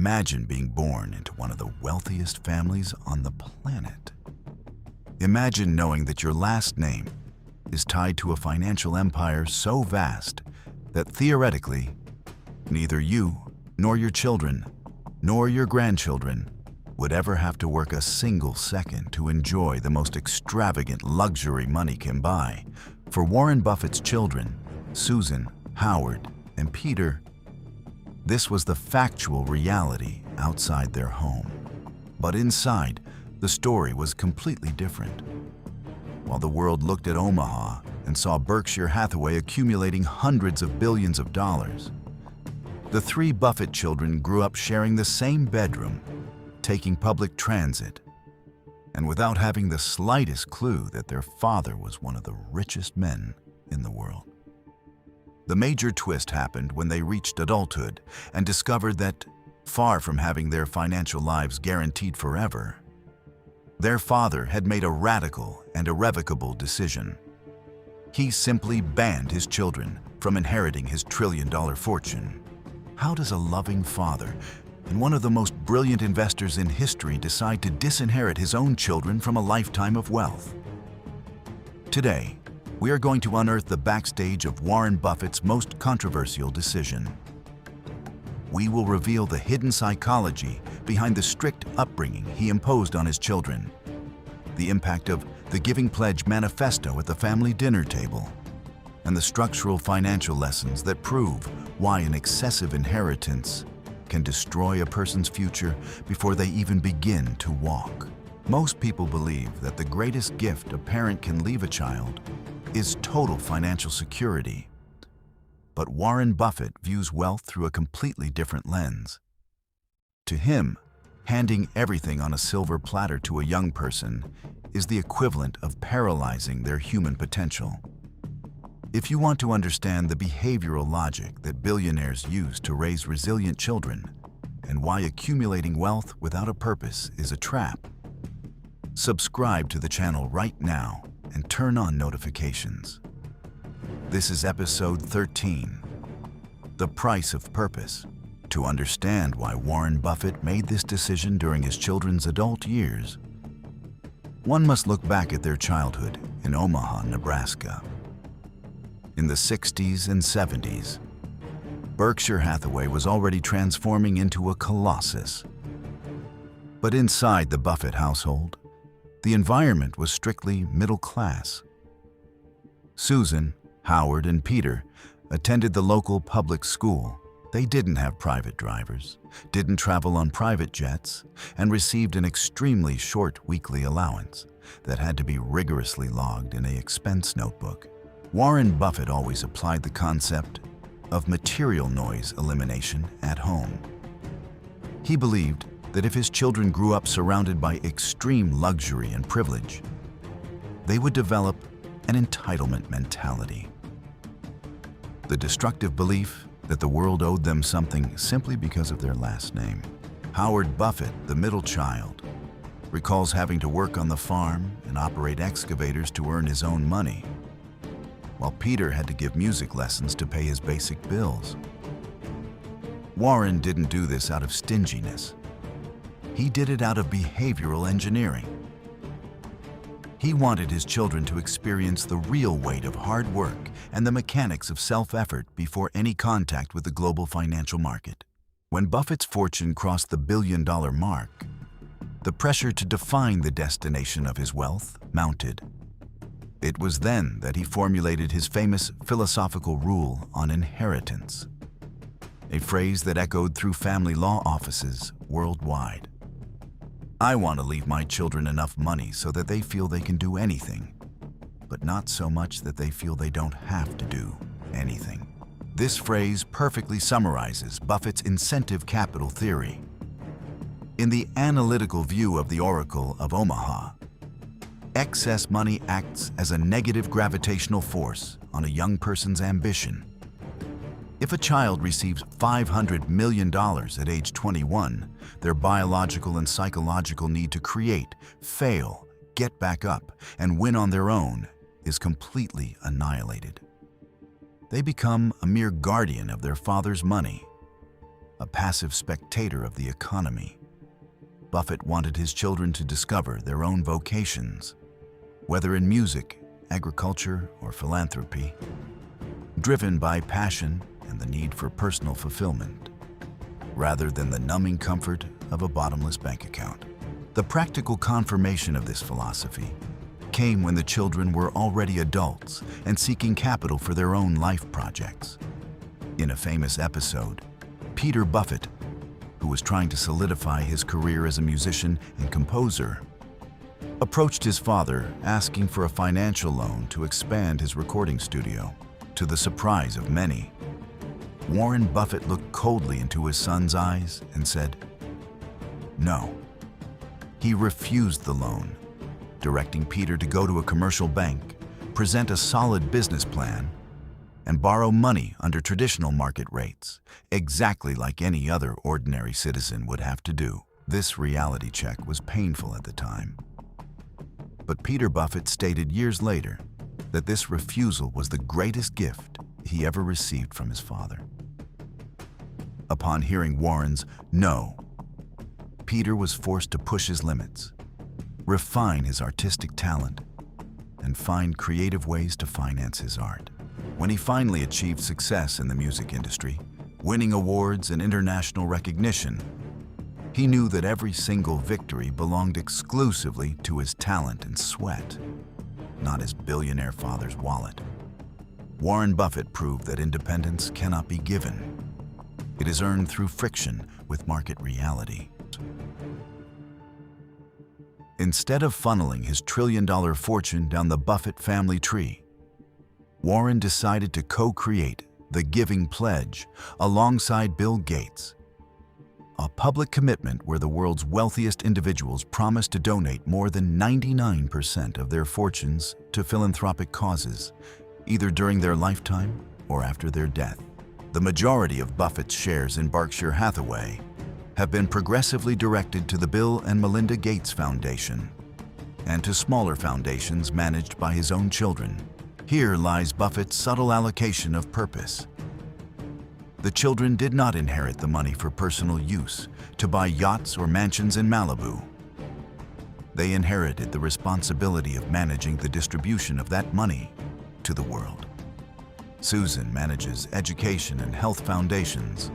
Imagine being born into one of the wealthiest families on the planet. Imagine knowing that your last name is tied to a financial empire so vast that theoretically, neither you, nor your children, nor your grandchildren would ever have to work a single second to enjoy the most extravagant luxury money can buy. For Warren Buffett's children, Susan, Howard, and Peter, this was the factual reality outside their home. But inside, the story was completely different. While the world looked at Omaha and saw Berkshire Hathaway accumulating hundreds of billions of dollars, the three Buffett children grew up sharing the same bedroom, taking public transit, and without having the slightest clue that their father was one of the richest men in the world. The major twist happened when they reached adulthood and discovered that, far from having their financial lives guaranteed forever, their father had made a radical and irrevocable decision. He simply banned his children from inheriting his trillion-dollar fortune. How does a loving father and one of the most brilliant investors in history decide to disinherit his own children from a lifetime of wealth? Today, we are going to unearth the backstage of Warren Buffett's most controversial decision. We will reveal the hidden psychology behind the strict upbringing he imposed on his children, the impact of the Giving Pledge manifesto at the family dinner table, and the structural financial lessons that prove why an excessive inheritance can destroy a person's future before they even begin to walk. Most people believe that the greatest gift a parent can leave a child is total financial security. But Warren Buffett views wealth through a completely different lens. To him, handing everything on a silver platter to a young person is the equivalent of paralyzing their human potential. If you want to understand the behavioral logic that billionaires use to raise resilient children and why accumulating wealth without a purpose is a trap, subscribe to the channel right now and turn on notifications. This is episode 13, The Price of Purpose. To understand why Warren Buffett made this decision during his children's adult years, one must look back at their childhood in Omaha, Nebraska. In the 60s and 70s, Berkshire Hathaway was already transforming into a colossus. But inside the Buffett household, the environment was strictly middle class. Susan, Howard, and Peter attended the local public school. They didn't have private drivers, didn't travel on private jets, and received an extremely short weekly allowance that had to be rigorously logged in an expense notebook. Warren Buffett always applied the concept of material noise elimination at home. He believed that if his children grew up surrounded by extreme luxury and privilege, they would develop an entitlement mentality. The destructive belief that the world owed them something simply because of their last name. Howard Buffett, the middle child, recalls having to work on the farm and operate excavators to earn his own money, while Peter had to give music lessons to pay his basic bills. Warren didn't do this out of stinginess. He did it out of behavioral engineering. He wanted his children to experience the real weight of hard work and the mechanics of self-effort before any contact with the global financial market. When Buffett's fortune crossed the billion-dollar mark, the pressure to define the destination of his wealth mounted. It was then that he formulated his famous philosophical rule on inheritance, a phrase that echoed through family law offices worldwide. I want to leave my children enough money so that they feel they can do anything, but not so much that they feel they don't have to do anything. This phrase perfectly summarizes Buffett's incentive capital theory. In the analytical view of the Oracle of Omaha, excess money acts as a negative gravitational force on a young person's ambition. If a child receives $500 million at age 21, their biological and psychological need to create, fail, get back up, and win on their own is completely annihilated. They become a mere guardian of their father's money, a passive spectator of the economy. Buffett wanted his children to discover their own vocations, whether in music, agriculture, or philanthropy, driven by passion and the need for personal fulfillment, rather than the numbing comfort of a bottomless bank account. The practical confirmation of this philosophy came when the children were already adults and seeking capital for their own life projects. In a famous episode, Peter Buffett, who was trying to solidify his career as a musician and composer, approached his father asking for a financial loan to expand his recording studio. To the surprise of many, Warren Buffett looked coldly into his son's eyes and said, "No." He refused the loan, directing Peter to go to a commercial bank, present a solid business plan, and borrow money under traditional market rates, exactly like any other ordinary citizen would have to do. This reality check was painful at the time. But Peter Buffett stated years later that this refusal was the greatest gift he ever received from his father. Upon hearing Warren's no, Peter was forced to push his limits, refine his artistic talent, and find creative ways to finance his art. When he finally achieved success in the music industry, winning awards and international recognition, he knew that every single victory belonged exclusively to his talent and sweat, not his billionaire father's wallet. Warren Buffett proved that independence cannot be given. It is earned through friction with market reality. Instead of funneling his trillion-dollar fortune down the Buffett family tree, Warren decided to co-create the Giving Pledge alongside Bill Gates, a public commitment where the world's wealthiest individuals promised to donate more than 99% of their fortunes to philanthropic causes, either during their lifetime or after their death. The majority of Buffett's shares in Berkshire Hathaway have been progressively directed to the Bill and Melinda Gates Foundation and to smaller foundations managed by his own children. Here lies Buffett's subtle allocation of purpose. The children did not inherit the money for personal use, to buy yachts or mansions in Malibu. They inherited the responsibility of managing the distribution of that money to the world. Susan manages education and health foundations.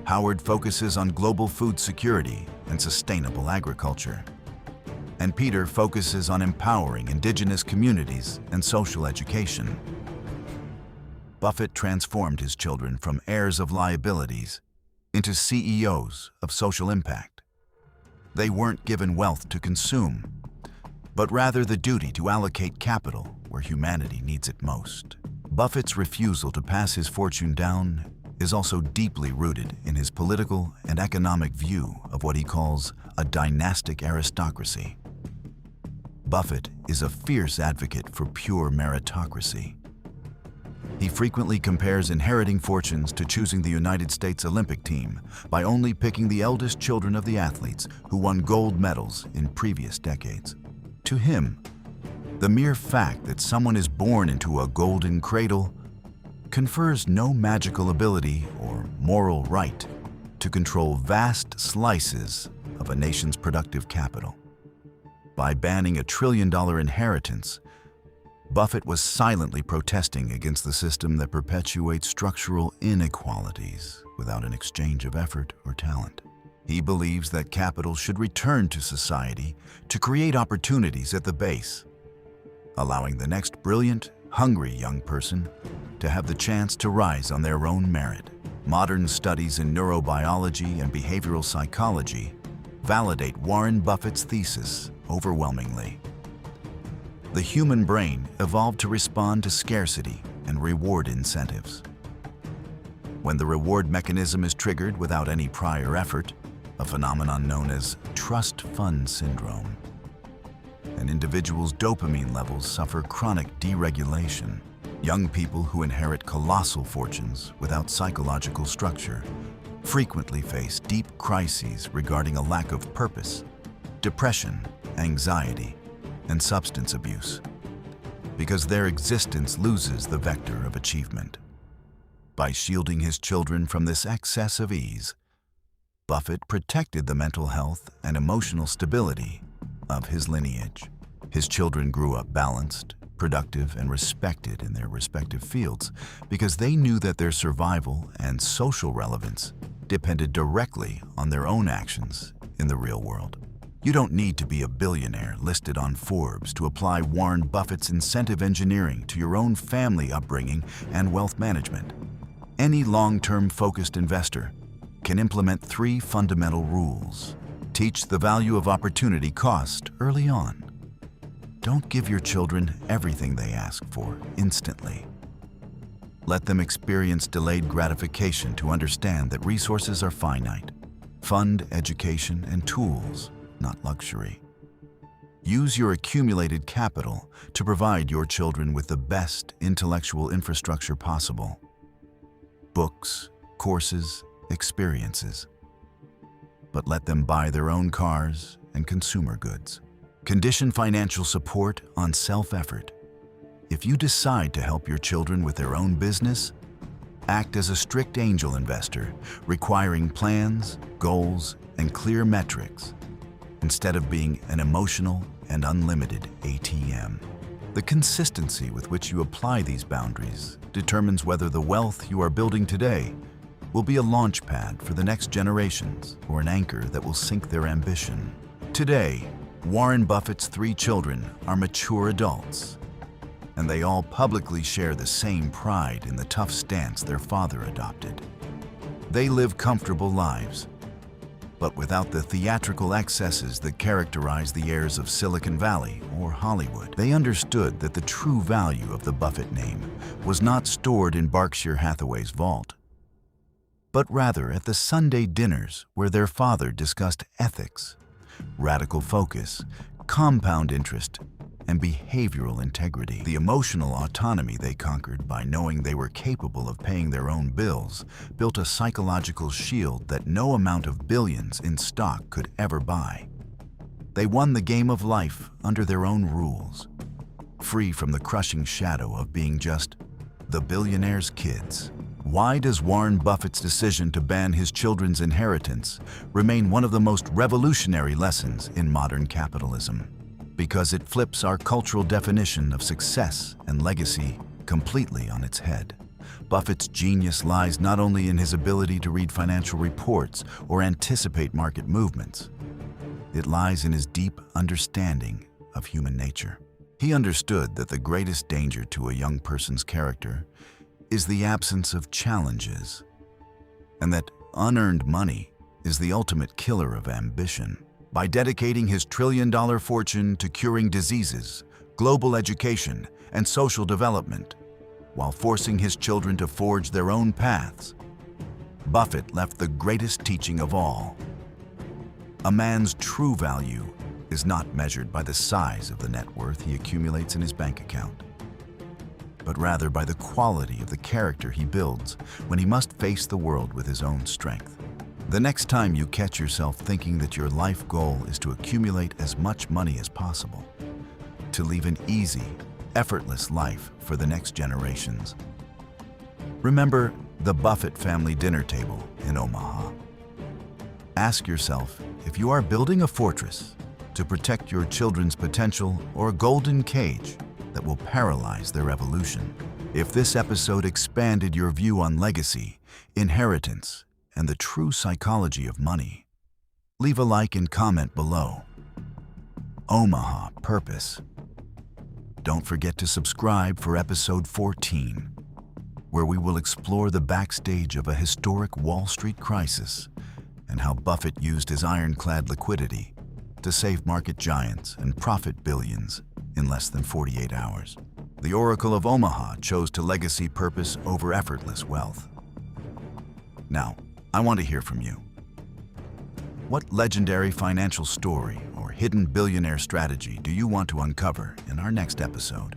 Howard focuses on global food security and sustainable agriculture. And Peter focuses on empowering indigenous communities and social education. Buffett transformed his children from heirs of liabilities into CEOs of social impact. They weren't given wealth to consume, but rather the duty to allocate capital where humanity needs it most. Buffett's refusal to pass his fortune down is also deeply rooted in his political and economic view of what he calls a dynastic aristocracy. Buffett is a fierce advocate for pure meritocracy. He frequently compares inheriting fortunes to choosing the United States Olympic team by only picking the eldest children of the athletes who won gold medals in previous decades. To him, the mere fact that someone is born into a golden cradle confers no magical ability or moral right to control vast slices of a nation's productive capital. By banning a trillion-dollar inheritance, Buffett was silently protesting against the system that perpetuates structural inequalities without an exchange of effort or talent. He believes that capital should return to society to create opportunities at the base, allowing the next brilliant, hungry young person to have the chance to rise on their own merit. Modern studies in neurobiology and behavioral psychology validate Warren Buffett's thesis overwhelmingly. The human brain evolved to respond to scarcity and reward incentives. When the reward mechanism is triggered without any prior effort, a phenomenon known as trust fund syndrome, an individual's dopamine levels suffer chronic deregulation. Young people who inherit colossal fortunes without psychological structure frequently face deep crises regarding a lack of purpose, depression, anxiety, and substance abuse, because their existence loses the vector of achievement. By shielding his children from this excess of ease, Buffett protected the mental health and emotional stability of his lineage. His children grew up balanced, productive, and respected in their respective fields because they knew that their survival and social relevance depended directly on their own actions in the real world. You don't need to be a billionaire listed on Forbes to apply Warren Buffett's incentive engineering to your own family upbringing and wealth management. Any long-term focused investor can implement 3 fundamental rules. Teach the value of opportunity cost early on. Don't give your children everything they ask for instantly. Let them experience delayed gratification to understand that resources are finite. Fund education and tools, not luxury. Use your accumulated capital to provide your children with the best intellectual infrastructure possible. Books, courses, experiences. But let them buy their own cars and consumer goods. Condition financial support on self-effort. If you decide to help your children with their own business, act as a strict angel investor, requiring plans, goals, and clear metrics, instead of being an emotional and unlimited ATM. The consistency with which you apply these boundaries determines whether the wealth you are building today will be a launch pad for the next generations or an anchor that will sink their ambition. Today, Warren Buffett's 3 children are mature adults, and they all publicly share the same pride in the tough stance their father adopted. They live comfortable lives, but without the theatrical excesses that characterize the heirs of Silicon Valley or Hollywood. They understood that the true value of the Buffett name was not stored in Berkshire Hathaway's vault, but rather at the Sunday dinners where their father discussed ethics, radical focus, compound interest, and behavioral integrity. The emotional autonomy they conquered by knowing they were capable of paying their own bills built a psychological shield that no amount of billions in stock could ever buy. They won the game of life under their own rules, free from the crushing shadow of being just the billionaire's kids. Why does Warren Buffett's decision to ban his children's inheritance remain one of the most revolutionary lessons in modern capitalism? Because it flips our cultural definition of success and legacy completely on its head. Buffett's genius lies not only in his ability to read financial reports or anticipate market movements. It lies in his deep understanding of human nature. He understood that the greatest danger to a young person's character is the absence of challenges, and that unearned money is the ultimate killer of ambition. By dedicating his trillion-dollar fortune to curing diseases, global education, and social development, while forcing his children to forge their own paths, Buffett left the greatest teaching of all. A man's true value is not measured by the size of the net worth he accumulates in his bank account, but rather by the quality of the character he builds when he must face the world with his own strength. The next time you catch yourself thinking that your life goal is to accumulate as much money as possible, to leave an easy, effortless life for the next generations, remember the Buffett family dinner table in Omaha. Ask yourself if you are building a fortress to protect your children's potential or a golden cage that will paralyze their evolution. If this episode expanded your view on legacy, inheritance, and the true psychology of money, leave a like and comment below. Omaha Purpose. Don't forget to subscribe for episode 14, where we will explore the backstage of a historic Wall Street crisis and how Buffett used his ironclad liquidity to save market giants and profit billions in less than 48 hours. The Oracle of Omaha chose to legacy purpose over effortless wealth. Now, I want to hear from you. What legendary financial story or hidden billionaire strategy do you want to uncover in our next episode?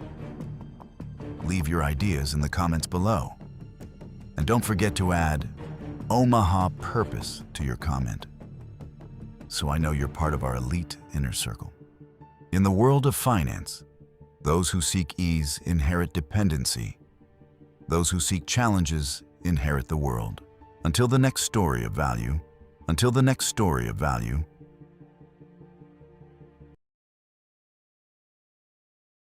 Leave your ideas in the comments below. And don't forget to add Omaha Purpose to your comment, so I know you're part of our elite inner circle. In the world of finance, those who seek ease inherit dependency. Those who seek challenges inherit the world. Until the next story of value, Until the next story of value,